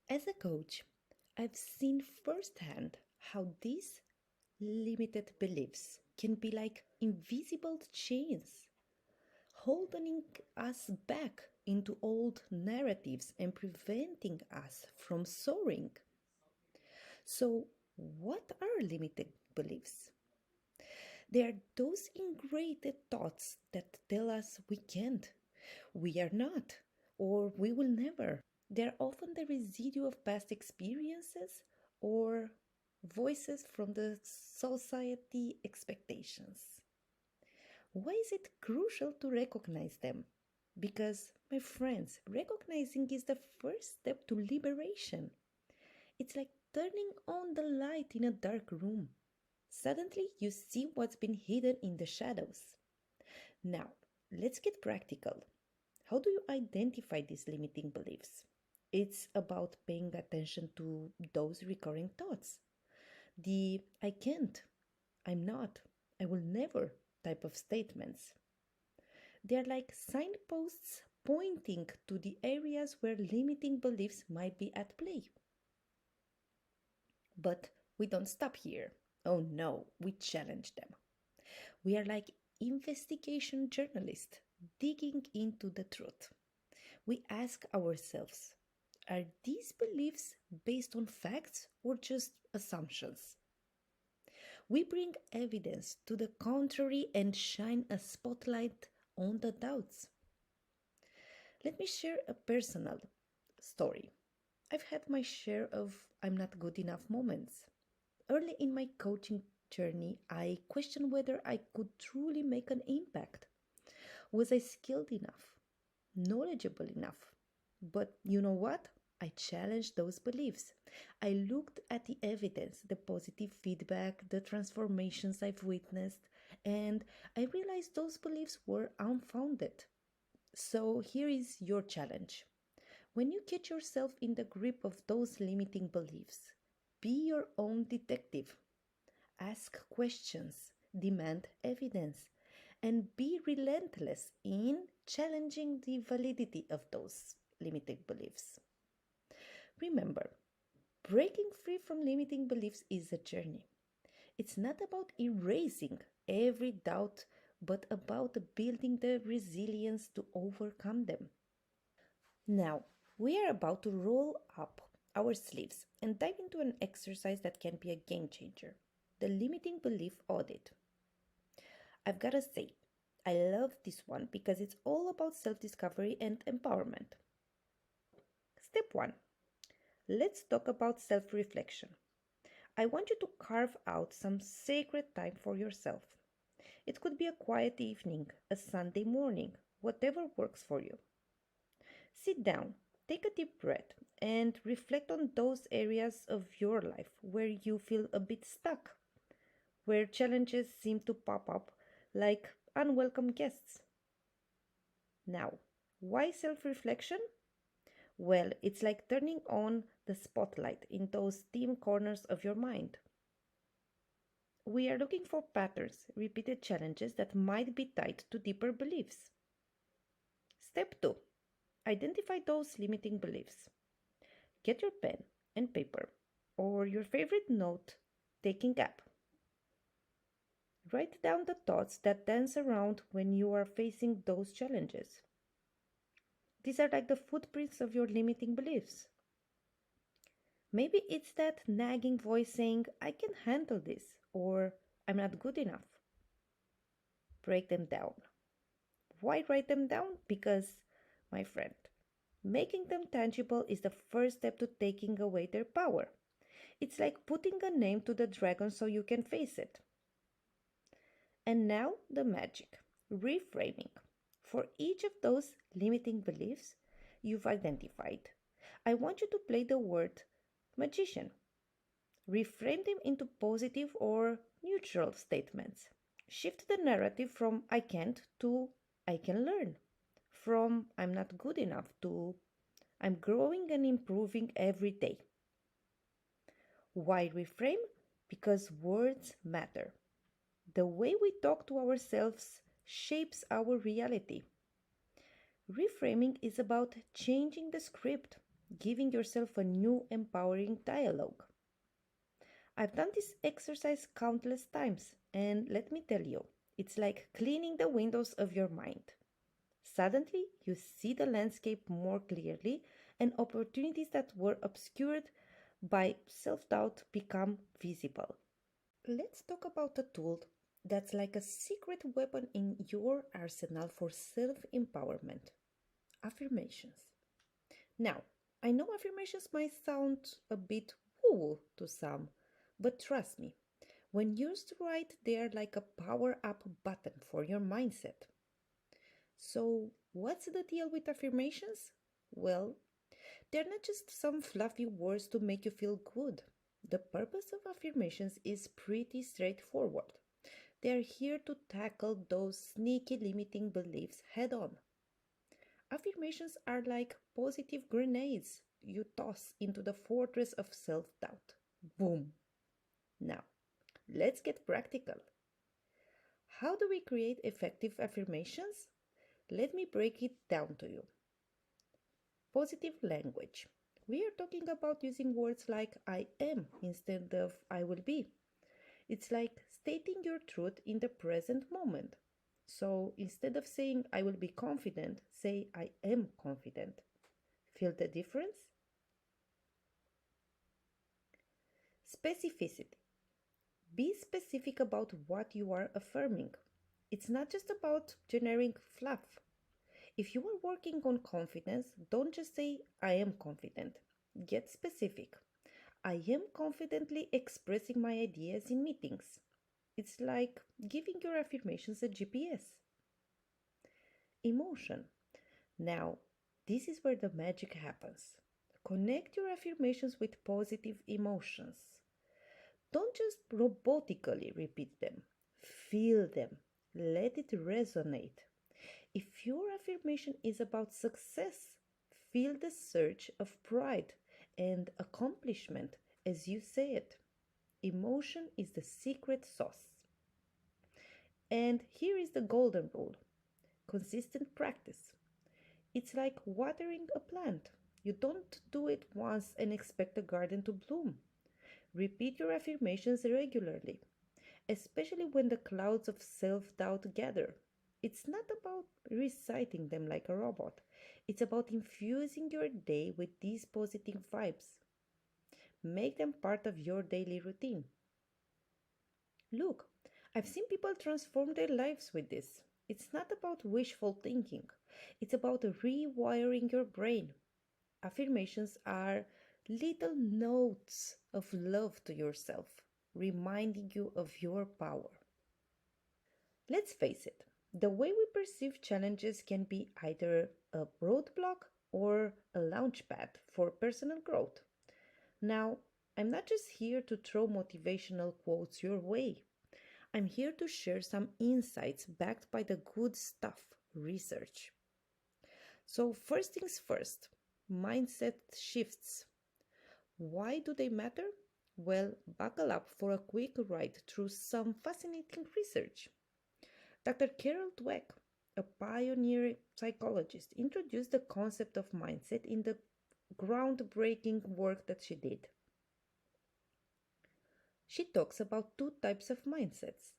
As a coach, I've seen firsthand how these limited beliefs can be like invisible chains holding us back into old narratives and preventing us from soaring. So, what are limited beliefs? They are those ingrained thoughts that tell us we can't, we are not, or we will never. They're often the residue of past experiences or voices from the society expectations. Why is it crucial to recognize them? Because, my friends, recognizing is the first step to liberation. It's like turning on the light in a dark room. Suddenly, you see what's been hidden in the shadows. Now, let's get practical. How do you identify these limiting beliefs? It's about paying attention to those recurring thoughts. The I can't, I'm not, I will never type of statements. They are like signposts pointing to the areas where limiting beliefs might be at play. But we don't stop here. Oh no, we challenge them. We are like investigation journalists digging into the truth. We ask ourselves, are these beliefs based on facts or just assumptions? We bring evidence to the contrary and shine a spotlight on the doubts. Let me share a personal story. I've had my share of I'm not good enough moments. Early in my coaching journey, I questioned whether I could truly make an impact. Was I skilled enough? Knowledgeable enough? But you know what? I challenged those beliefs. I looked at the evidence, the positive feedback, the transformations I've witnessed, and I realized those beliefs were unfounded. So here is your challenge. When you catch yourself in the grip of those limiting beliefs, be your own detective. Ask questions, demand evidence, and be relentless in challenging the validity of those limiting beliefs. Remember, breaking free from limiting beliefs is a journey. It's not about erasing every doubt, but about building the resilience to overcome them. Now, we are about to roll up our sleeves and dive into an exercise that can be a game changer, the limiting belief audit. I've got to say, I love this one because it's all about self discovery and empowerment. Step 1. Let's talk about self reflection. I want you to carve out some sacred time for yourself. It could be a quiet evening, a Sunday morning, whatever works for you. Sit down, take a deep breath, and reflect on those areas of your life where you feel a bit stuck, where challenges seem to pop up like unwelcome guests. Now, why self reflection? Well, it's like turning on the spotlight in those dim corners of your mind. We are looking for patterns, repeated challenges that might be tied to deeper beliefs. Step 2. Identify those limiting beliefs. Get your pen and paper or your favorite note taking app. Write down the thoughts that dance around when you are facing those challenges. These are like the footprints of your limiting beliefs. Maybe it's that nagging voice saying, I can handle this, or I'm not good enough. Break them down. Why write them down? Because, my friend, making them tangible is the first step to taking away their power. It's like putting a name to the dragon so you can face it. And now the magic reframing. For each of those limiting beliefs you've identified, I want you to play the word magician. Reframe them into positive or neutral statements. Shift the narrative from I can't to I can learn. From I'm not good enough to I'm growing and improving every day. Why reframe? Because words matter. The way we talk to ourselves shapes our reality. Reframing is about changing the script, giving yourself a new empowering dialogue. I've done this exercise countless times, and let me tell you, it's like cleaning the windows of your mind. Suddenly, you see the landscape more clearly, and opportunities that were obscured by self doubt become visible. Let's talk about a tool that's like a secret weapon in your arsenal for self empowerment: affirmations. Now, I know affirmations might sound a bit woo to some, but trust me, when used right, they are like a power up button for your mindset. So, what's the deal with affirmations? Well, they're not just some fluffy words to make you feel good. The purpose of affirmations is pretty straightforward. They're here to tackle those sneaky limiting beliefs head on. Affirmations are like positive grenades you toss into the fortress of self doubt. Boom! Now, let's get practical. How do we create effective affirmations? Let me break it down to you. Positive language. We are talking about using words like I am instead of I will be. It's like stating your truth in the present moment. So instead of saying I will be confident, say I am confident. Feel the difference? Specificity. Be specific about what you are affirming. It's not just about generic fluff. If you are working on confidence, don't just say, I am confident. Get specific. I am confidently expressing my ideas in meetings. It's like giving your affirmations a GPS. Emotion. Now, this is where the magic happens. Connect your affirmations with positive emotions. Don't just robotically repeat them. Feel them. Let it resonate. If your affirmation is about success, feel the surge of pride and accomplishment as you say it. Emotion is the secret sauce. And here is the golden rule: consistent practice. It's like watering a plant. You don't do it once and expect the garden to bloom. Repeat your affirmations regularly, especially when the clouds of self doubt gather. It's not about reciting them like a robot, it's about infusing your day with these positive vibes. Make them part of your daily routine. Look, I've seen people transform their lives with this. It's not about wishful thinking, it's about rewiring your brain. Affirmations are little notes of love to yourself, reminding you of your power. Let's face it, the way we perceive challenges can be either a roadblock or a launchpad for personal growth. Now, I'm not just here to throw motivational quotes your way. I'm here to share some insights backed by the good stuff: research. So, first things first, mindset shifts. Why do they matter? Well, buckle up for a quick ride through some fascinating research. Dr. Carol Dweck, a pioneer psychologist, introduced the concept of mindset in the groundbreaking work that she did. She talks about two types of mindsets: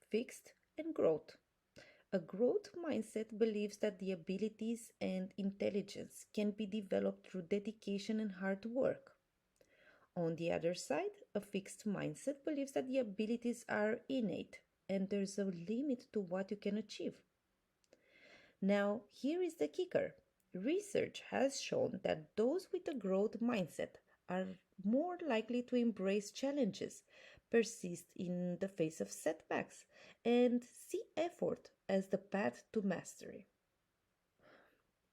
fixed and growth. A growth mindset believes that the abilities and intelligence can be developed through dedication and hard work. On the other side, a fixed mindset believes that the abilities are innate and there's a limit to what you can achieve. Now, here is the kicker. Research has shown that those with a growth mindset are more likely to embrace challenges, persist in the face of setbacks, and see effort as the path to mastery.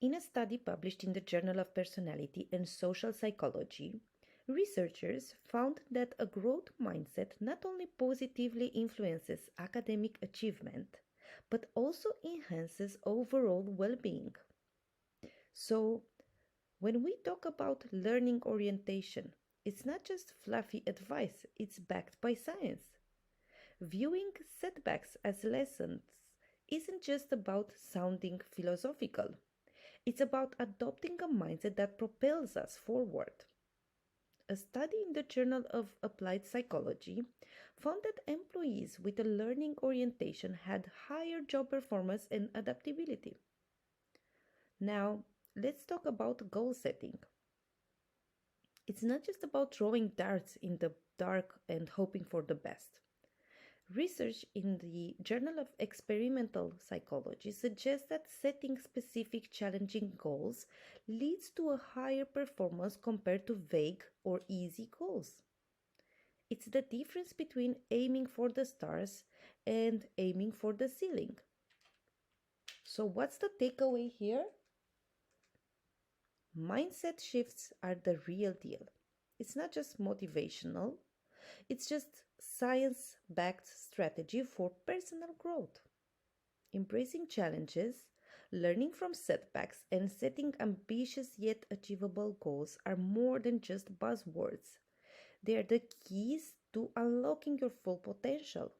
In a study published in the Journal of Personality and Social Psychology, researchers found that a growth mindset not only positively influences academic achievement, but also enhances overall well being. So, when we talk about learning orientation, it's not just fluffy advice, it's backed by science. Viewing setbacks as lessons isn't just about sounding philosophical. It's about adopting a mindset that propels us forward. A study in the Journal of Applied Psychology found that employees with a learning orientation had higher job performance and adaptability. Now, let's talk about goal setting. It's not just about throwing darts in the dark and hoping for the best. Research in the Journal of Experimental Psychology suggests that setting specific challenging goals leads to a higher performance compared to vague or easy goals. It's the difference between aiming for the stars and aiming for the ceiling. So, what's the takeaway here? Mindset shifts are the real deal. It's not just motivational, it's just science backed strategy for personal growth. Embracing challenges, learning from setbacks, and setting ambitious yet achievable goals are more than just buzzwords. They are the keys to unlocking your full potential.